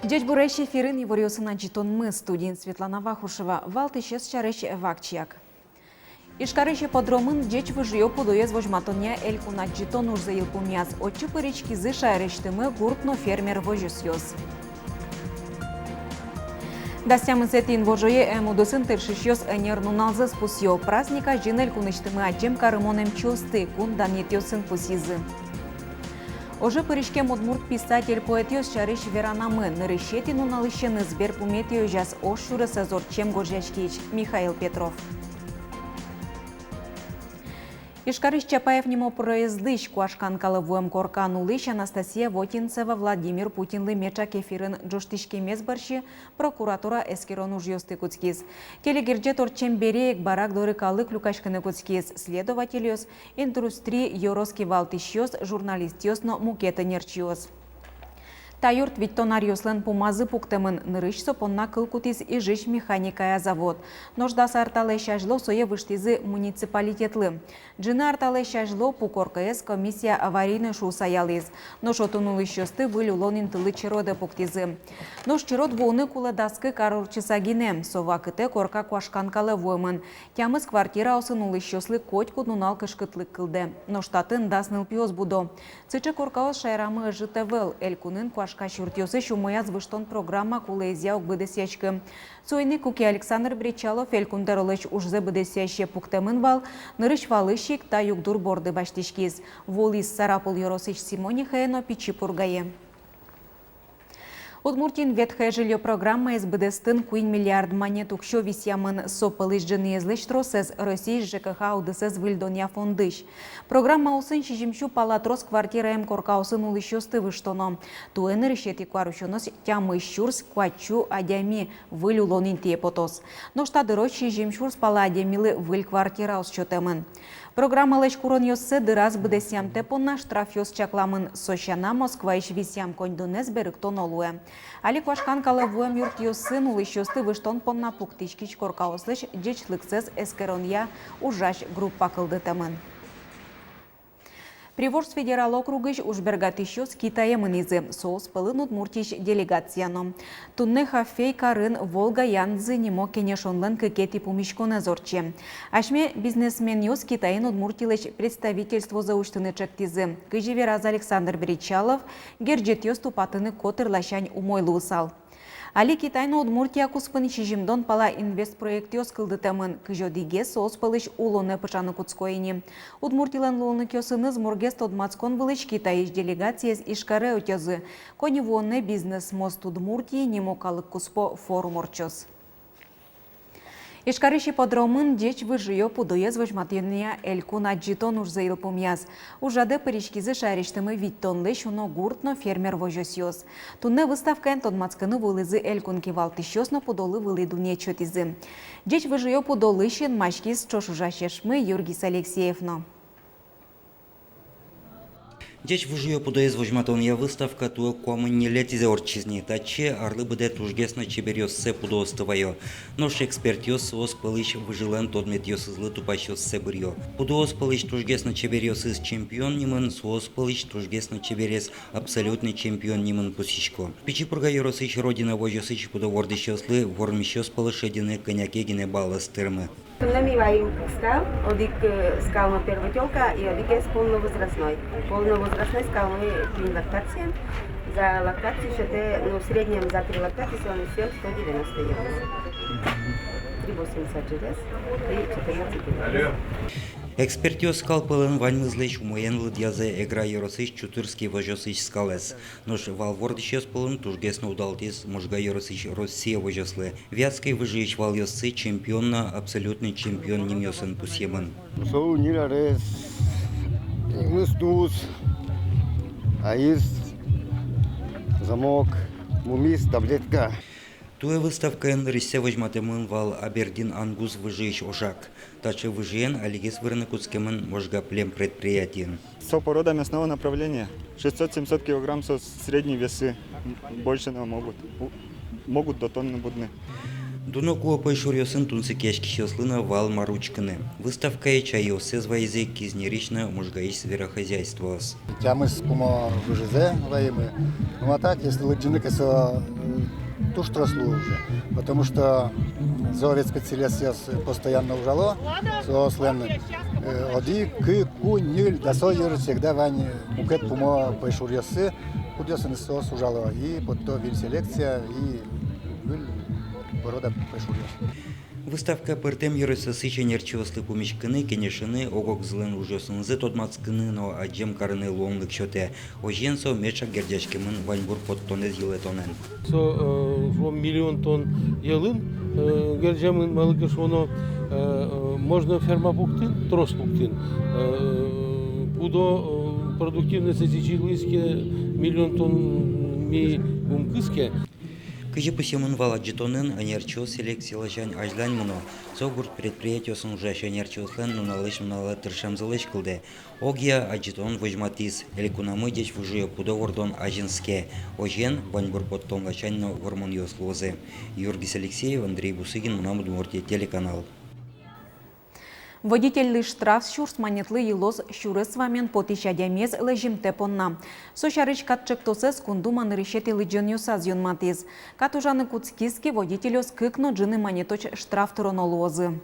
Дядь Бурещи Фирин Ворёсына Джитонмы, студент Светлана Вахушева, Валты щас чарещ Вакчияк. Ишкарыще подромын дядь выжиё подоез вожматоня Элькуна Джитон уж заил пумяз, отчы парички зыша рештымы гуртно фермер вожюсёс. Дастямын сетин вожое эмудосын тыршишёс энернуналзы спусё праздника жинель куныштымы аджем карымонем чосты кун данетёсын пусизы. Уже паричке удмурт писатель поэтёс чарыш веранамы нырышетин уналышен избер пуметио жас ошуры сазорчем горжашкич Михаил Петров. Ишкарыш Чапаев немо проездыш куашкан калывуем коркан улыш Анастасия Вотинцева Владимир Путинлы меча кефирын джоштишке мезбарши прокуратура эскерон уж ёсты куцкиз. Телегерже торчем береек барак дорыкалык люкашканы куцкиз. Следователёс индустрии ёроски валтышёс журналистёс но мукета нерчиос. Таюрт Виттонариослен пумазы пуктемын нырыш сопонна кылкутиз и жиш механикая завод. Ножда сарталай шажло сое выштизы муниципалитетлы. Джина арталай шажло пукоркаес комиссия аварийный шу саялиз. Нож отунулы щосты вылю лонин тылы чирода пуктизы. Нож чирод воны кула даскы карурчисагине. Сова кыте корка квашканкалы воймын. Тямыз квартира осынулы щослы коть куднунал кышкытлык кылды. Нож татын дасныл пиоз будо. Цычы коркаос шайрамы житевел элькунын Кашуртёсы шумояз выштон программа кулезия быдесячкы. Цойны куки Александр Бричалов элькундеролыч ужзе быдесяще пуктемын вал, нырыш валышик та югдур борды баштишкиз. Волис Сарапул Yorosich Симони Хэно пичи пургае. Удмуртин ветхая жилье программа СБДстын куин миллиард монет укшо висямын сопылыш жыны езлыш тросез Россия ЖКХ аудысез выльдоня фондыш. Программа усын шижимшу палатрос квартираем коркаусын улышёсты выштоно. Туэн решети кварушонос тямы щурс квачу адями выль улонин тепотос. Но штадырос шижимшурс пала адямилы выль квартира усчётемын. Программа лэч курон ёссы дыраз бдесям тепонна штраф ёс чакламын сощана Москва иш висям коньдунез берыктон олуэ. Али квашкан калывуэм юрт ёссын улышёсты выштон понна пуктишкич коркауслыш джечлыксез эскеронья ужаш группа кылды темын. Приволжск федерал округыш ужбергатышёс Китаемын изы, соус пылын удмуртиш делегацияно. Тунне хафей карын Волга янзы немо кенешонлын кыкети пумишконы зорче. Ашме бизнесмен ёс Китайын удмуртилыш представительство зауштыны чектизы. Кыжевераз Александр Бричалов герджет ёс тупатыны котырлашань умойлы усал. Али Китайны Удмуртия куспын шижимдон пала инвестпроект ёс кылды темын. Кыжодиге соос пылыш улоны пычаны куцкоини. Удмуртилан луны кёсыныз мургест одмацкон былыш Китайыш делегациез ишкаре өтёзы. Коневонны бизнес мост Удмуртии немокалык куспо форум орчос. Ишкарыщи подромын деч выжиё пудоез вожматыния Элькуна Джитон уж заил пумяз. Ужаде паричкизы шариштымы виттонлы шуно гуртно фермер вожосёс. Тунне выставкаен тодмацкыны вылызы Элькунки валтышёсно пудолы вылыду нечётизы. Деч выжиё пудолышын мачкиз чошужашешмы Юргис Алексеевно. Деч выжиё подоез вожматония выставка туа комын не летизе орчизни, таче арлы быдет ужгесно чеберёс се пудоостывайо. Нош экспертёс соос пылыш выжилен тодмет ёсызлы тупащёс се бырьё. Пудоос пылыш тужгесно чеберёс из чемпион нимын, соос пылыш тужгесно чеберес абсолютный чемпион нимын пусичко. Пичи пурга Yorosich родина вожосыч пудовордышёслы вормищёс пылышедины коняке гине баллас тырмы. Намиваю скал, одик скал на первая тёлка и одик есть полновозрастной. Полновозрастной скал мы пьем лактацией. За лактацию считаю, ну в среднем за 3 лактации он все 190 евро. 380 чудес и 14 евро. Экспертиос скалпылын ваньмызлыш умоенлы дьязе игра Yorosich чутырский вожосыч скалес. Нош валвордищес пылын тужгесно удалтис мужга Yorosich Россия вожослы. Вятский выжиж вал ёссы чемпионна, абсолютный чемпион немёсын пусьемын. Соу нирарес, мыстус, аис, замок, мумис, таблетка. Туе выставка риссе вожматемын вал Абердин Ангус выжиж ошак. Таче выжиен алигес вырны куцкемын можга плем предприятиен. Со порода мясного направления 600-700 килограмм со средние весы больше не могут до тонны будны. Дуноку опайшурьосын тунцикешки слына вал маручканы. Выставка и чайосы звайзы кизнерично мужгаиш зверохозяйство. Тямыс пумо выжизе воимы. Ну а так, если лыджины кесо туш трослу уже, потому что зовет специалист постоянно ужало, слен оди ку ниль досойер всегда вань мукет пумо пайшурьосы, кудёсын сос ужало и под то виль селекция и виль порода пайшурьос. Выставка пыртем юрыса сыченерчевослы помещканы, кенешины, огок злын ужосынзы тотмацканы, но аджем карыны ломлык шоте. Оженсо мечак гердячкемын ваньбур подтонез елетонен. Со миллион тонн ялын, герджамын малыкыш оно можно ферма пуктын, трос пуктын. Будо продуктивность сечиглыске миллион тонн ми умкыске. Кыжы пысемын вал аджитонын, анерчо селекциялы жан ажлань муно. Согурт предприятиясын ужаш анерчослен нуналыш нуналы тыршамзылыш кылды. Огия аджитон вожматис, элекунамы деч вужие пудовордон ажинске. Ожен ваньбур подтон лачаньно гормон йослозы. Юргис Алексеев, Андрей Бусыгин, Мунамудмуртия, телеканал. Водительный штраф щурс манетлы елоз щурес вамен потищадямез лежим тепонна. Сошарыч катчыктосес кундуман решети лыджен юсаз юнматиз. Катужаны куцкиски водителёс кыкно джины манеточ штраф туронолозы.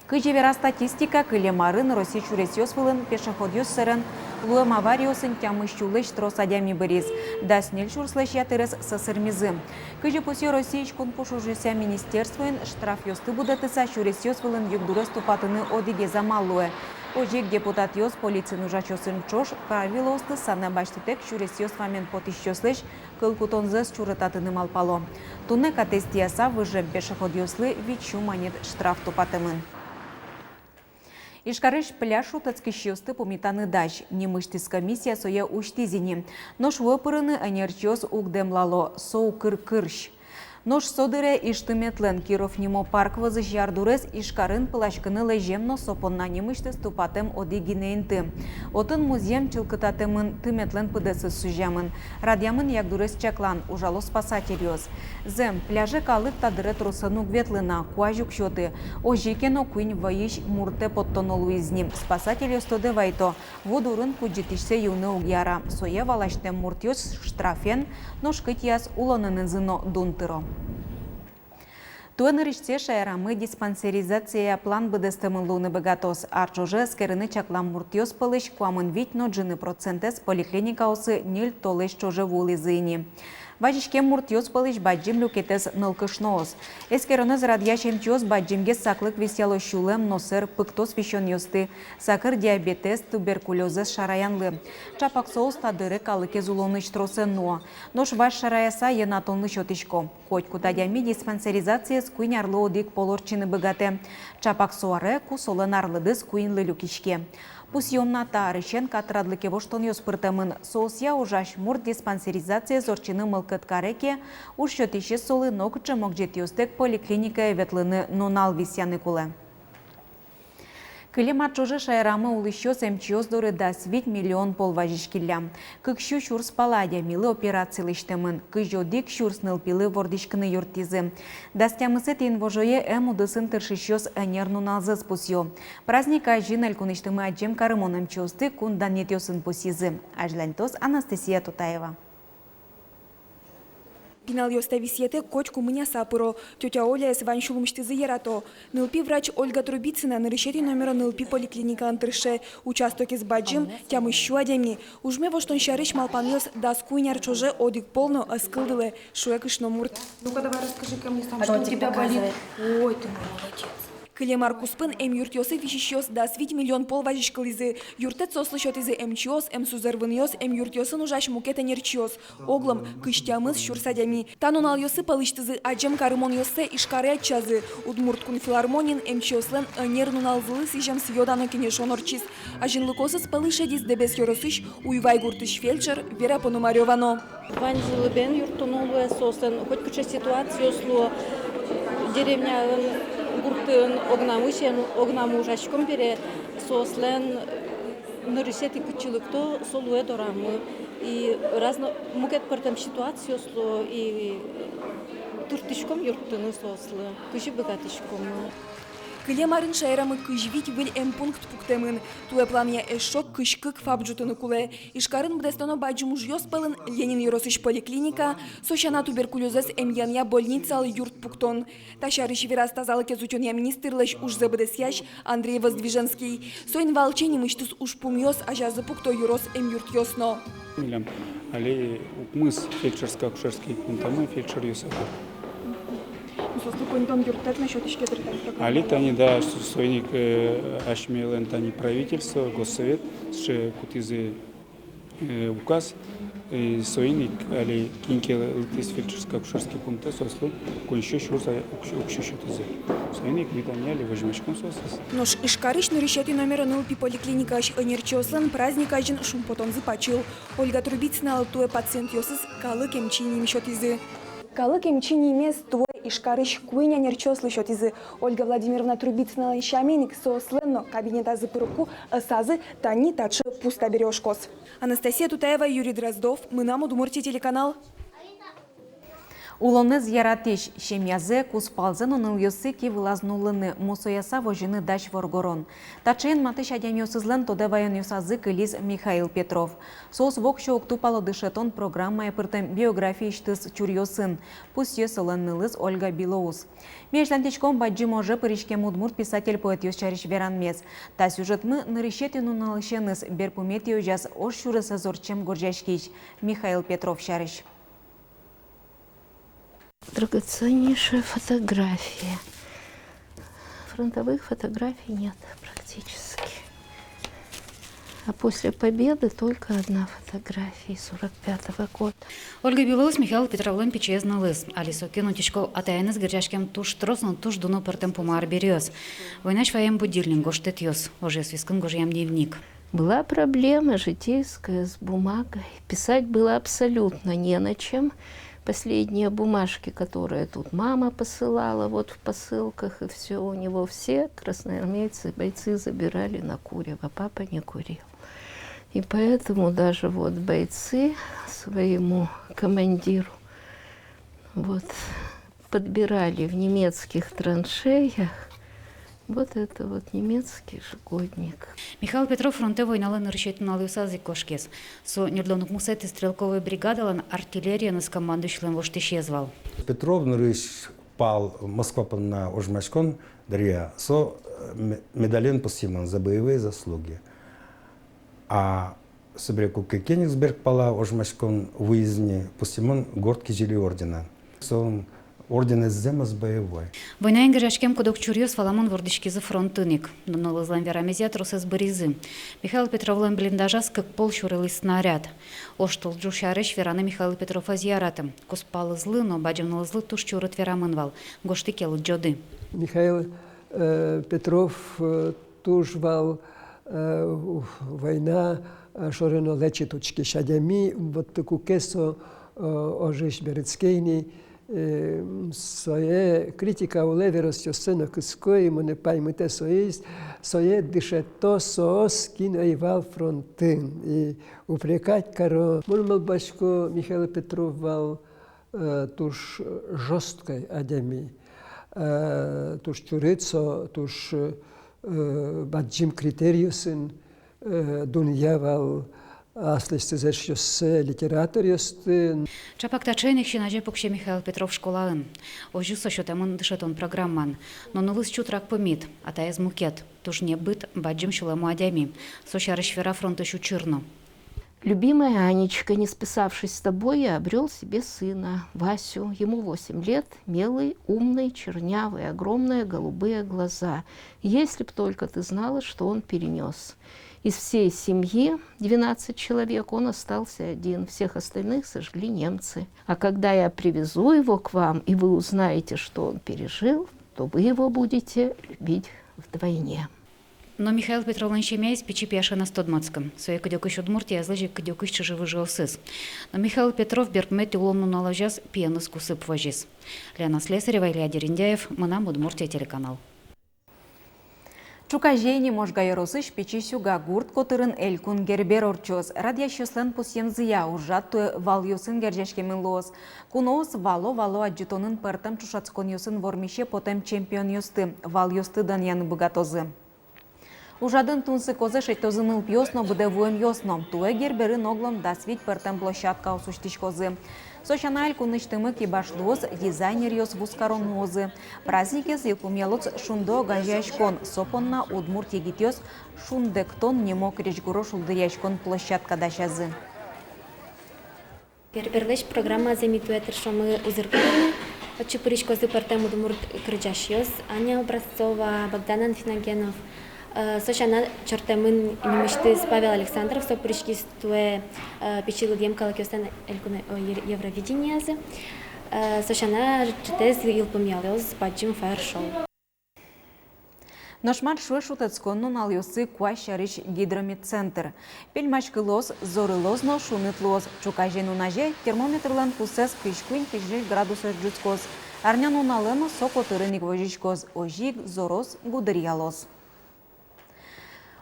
Кыжевера статистика кылемарын Россия чуресёс вылын пешеходёс сырын луэм авариосын тямыщулыш тросадями бырис. Да снель шурслыш ятырес сысырмизы. Кыжи пусё Россияч кунпушужуся министерствоин штраф ёсты будетыса чуресёс вылын югдурес тупатыны одиге замалуэ. Ожик депутат ёс полицин ужачосын чош правилосты сана баштытек чуресёс вамен потищёслыш кылкутонзес чурытатыны малпало. Туне катестияса выжем пешеходёслы вичу манет штраф тупатымын. Ишкарыш пляж утацкищёсты помитаны дач. Немыштис комиссия соя уштизини. Нож выпырыны анерчёс угдемлало соу кыр-кырщ. Нож содыре иштыметлен Киров нимо парк вазыш ярдурес ишкарын пылашкыны лежемно сопонна немыштис тупатем оди гинейнты. Отын музеем чылкытатемын тыметлен пыдесы сужамын. Радиамын ягдурес чаклан ужало спасательёс. Зем пляже калык тадыре трусану гветлына куажук шоты. Ожикено куинь ваиш мурте подтонолу изни. Спасательёс тоде вайто. Водурын куджитишсе юны угяра. Соя валаштем муртёс штрафен, нож кытияс улонынызыно дунтыро. Туэнырыште шайрамы диспансеризация план быдыстымын луны богатос. Арчуже скерыны чаклам муртьос пылыш куамын витно джины процентес поликлиника осы нил толыш чоже вулизыни. Вajishkem murtios păliș bajim luketes nălcășnoos. Eskeronez radiașem tios bajimge saclăc vesialo șulem noser păctos vișonioste, sacăr diabetes, tuberculozes șarayanlı. Çapak soğuz tadırı kalıke zulonış trose noa. Noș vaș șarayasa e natonlış otişko. Koç kutadiami dispanserizație scuin arlı odik polorçini băgate. Çapak soare cu solen arlıdı scuin lălukișke. Пусьёмна та решен катрадлыке воштон ёспыртымын. Соосья ужаш мурт диспансеризация зорчыны мылкыт кареке, уж шётище солы нокчы мокжет ёстек поликлиника эветлыны нонал висяны кулы. Кылема чужы шайрамы улыщёс МЧОС доры да свить миллион полважишкилля. Кыкщу шурс паладя милы операциялыштымын. Кыжодик шурс нылпилы вордишкыны юртизы. Дастямысет инвожое удысын тыршищёс энер нуналзыз пусьё. Праздника жинель куныштымы аджем карымон МЧОСты кун данетёсын пусизы. Ажлантос Анастасия Тутаева. Пинал ёстависьете кочку меня сапыро. Тетя Оля с ваншулум штызы ярато. Нылпи врач Ольга Трубицына на решете номера нылпи поликлиника антрыше. Участок из баджим, тям ищу адями. Ужме во штон шарыш малпанёс даскуйняр чуже одик полно оскылдыле. Шуекышно мурт. Ну-ка давай расскажи ко мне сам, что у тебя болит. Ой, ты мой молодец. Кылемар куспын эм юртёсы вишищёс да свить миллион пол важишкылызы. Юртет сослышот изы МЧОС, эм сузервынёс, эм юртёсын ужаш мукет энерчиос. Оглом кыштямыз шурсадями. Танонал ёсы палыштызы аджем карымон ёсы ишкары атчазы. Удмурткун филармонин МЧОСлен энер нуналзылы сижем сьёдано кенешон орчиз. Ажинлыкосыз палышадиз дебес ёросыш уйвай гуртыш фельдшер Вера Пономарёвано. Ванзылы бен юртонулы сосын, хоть куча ситуацию сло деревня Гуртын огнаму жашком бере сослен нырышети кычылыкто солуэ дорамы и разно мукет портам ситуацию сло и Туртышком юрттыны сослы, кыжы богатышком. Кылемарын шайрамы кыжвить выл пункт пуктемын. Туе плания эшок кышкык фабджутыны куле. Ишкарын бдестоно баджумуж йоспалын Ленин Юросыш поликлиника, сощана туберкулезес эмьянья больницал юрт пуктон. Ташарыш вирас тазалык изучения министрлыш уж забдесящ Андрей Воздвиженский. Сойн волчени мыштус уж пумьос, а жазы пукто юрос юрт йосно. Милям, але мыс фельдшерско-акушерский пунктамы фельдшер юсака. Али тани да сойник ашмелен тани правительство, госсовет, что кутизы указ, сойник али кинки литис фельдшерско-акушерский пункт сослу, конще шурса укшещутизе. Сойник витаняли возьмешком сосас. Нож ишкарыш решети номер НЛП поликлиника аш энерчослан праздник ажин шумпотон запачил. Ольга Трубицына алтуе пациент йосыз калы кемчини мишотизы. Калы кемчини имес туе ишкарыш куйня нерчослы шотизы. Ольга Владимировна Трубицына ланшаменик сосленно кабинета запыруку сазы тани тачы пуста бережкос. Анастасия Тутаева, Юрий Дроздов, мы нам удмуртия телеканал. Улоны з'яратиш шем'язе куспалзен оныл йосы ки вылазнулыны мусояса вожыны дач воргорон. Тачен матыш адямьосызлен тодевайын йосазы кылиз Михаил Петров. Сос вокшо октупало дышетон программа пыртем биографии штыс чурьосын. Пусть йосылыннылыз Ольга Билоус. Межлантичком баджи може пыришкем удмурт писатель-поэт йосчариш веранмез. Та сюжетмы нырышетин уналышеныз берпуметио жаз ош шурысы зорчем горжашкич. Михаил Петров шариш. Драгоценнейшая фотография. Фронтовых фотографий нет практически. А после победы только одна фотография из 45-го года. Ольга Билоус, Михаил Петровлен печезна лыс. Алисо кинутичко атаяныз гряшкем туш троснул туш дуно пертем помар берез. Войнаш воем будильник гоштет йос. Оже свискан гожьям дневник. Была проблема житейская с бумагой. Писать было абсолютно не на чем. Последние бумажки, которые тут мама посылала, вот в посылках, и все у него все красноармейцы, бойцы забирали на курево. Папа не курил. И поэтому даже вот бойцы своему командиру вот подбирали в немецких траншеях вот это вот немецкий ежегодник. Михаил Петров фронтовой налын решетен алюса зикошкес. Со нердлонук мусети стрелковой бригадалан артиллерия нас командующим вошт исчезвал. Петров нырыш пал Москва на Ожмачкон дарья со медален посиман за боевые заслуги. А собреку Кенигсберг пала Ожмачкон выездни посиман гордки жили ордена. Со орден из земас боевой. Война ингряшкем кудок чурьёс фаламон вордишкизы фронтыник. Но налызлан верамезия тросыз боризы. Михаил Петровлен блиндажас как пол шурылый снаряд. Оштол джушарыш вераны Михаил Петров азияратым. Куспалы злы, но баджим налызлы туш чурыт верамынвал. Гошты келы джоды. Михаил Петров тужвал война шорено лечиточки шадями. Вот таку кесо ожиш берецкейни. Своє критика у леверостю сина кускої, мене паймете своє дишето соос кіноївал фронтин. І упрекать каро. Мурмал бачко Михайло Петров вал туж жорсткой адямі. Туж чурицо, туж баджим критеріусин, дунявал Аслышты зашьёс литератор ёстын. Чапак тачейных щенаже покще Михаил Петров школаын. Ожюсо шотамын дышетон программан. Но нулыс чутрак помит, а та из мукет. Туж не быт баджим шуламу адями. Сощарыш вера фронта чучырну. Любимая Анечка, не списавшись с тобой, я обрел себе сына, Васю. Ему 8 лет, милый, умный, чернявый, огромные голубые глаза. Если б только ты знала, что он перенес. Из всей семьи 12 человек он остался один, всех остальных сожгли немцы. А когда я привезу его к вам, и вы узнаете, что он пережил, то вы его будете любить вдвойне. Но Михаил Петровлен щемяйс печи пяша на стодмацком. Своей кадёкыш удмуртия злежи кадёкыш чужевы жёсыс. Но Михаил Петров беркмети уломну наложас пьяныс кусып вожис. Лена Слесарева, Илья Дерендяев, мы нам Удмуртия телеканал. Чукажейни можгайросы шпичи сюга гурт котырын элькун гербер орчоз. Радиощеслен пусем зия ужат туе вал юсын гержешкемен лоз. Куноос вало аджитонын пертем чушацкон юсын вормише потем чемпион юсты. Вал юсты даньяны богатозы. Ужадын тунсы козе шейтозын ылп йосно буде вуем йосно. Туе герберын оглом дасвить пертем площадка осуштиш козы. Сочана элькуныштымы кибашлоз дизайнер йос вускарон мозы. Праздникес илпумелоц шундо гажяшкон. Сопонна удмур тегитёс шундектон немок речгуро шулдыряшкон площадка дашазы. Герберлеш программа замитуетер шомы узырканы. Отчупыриш козы пертем удмур крыжашьёс. Аня Образцова, Богдан Анфиногенов. Сочана чертемын немешты Павел Александров, сопрички стуе печилу дьемка лакёстен Евровидениязы. Сочана чтез илпумялёз баджим фаер-шоу. Ношмар шуэшутецконнун алйосы куащарич гидромедцентр. Пельмачкылоз, зорылозно шунытлоз. Чукаженунаже термометрлан пусес кышкуин 5 градусов джуцкоз. Арнянуналын сокотырыник вожичкоз. Ожик, зороз, гудырьялоз.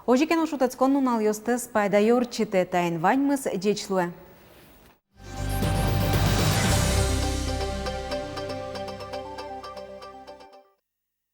Ожикен ушутецконнун алйосты спайдайор чите тайн ваньмыз дечлуэ.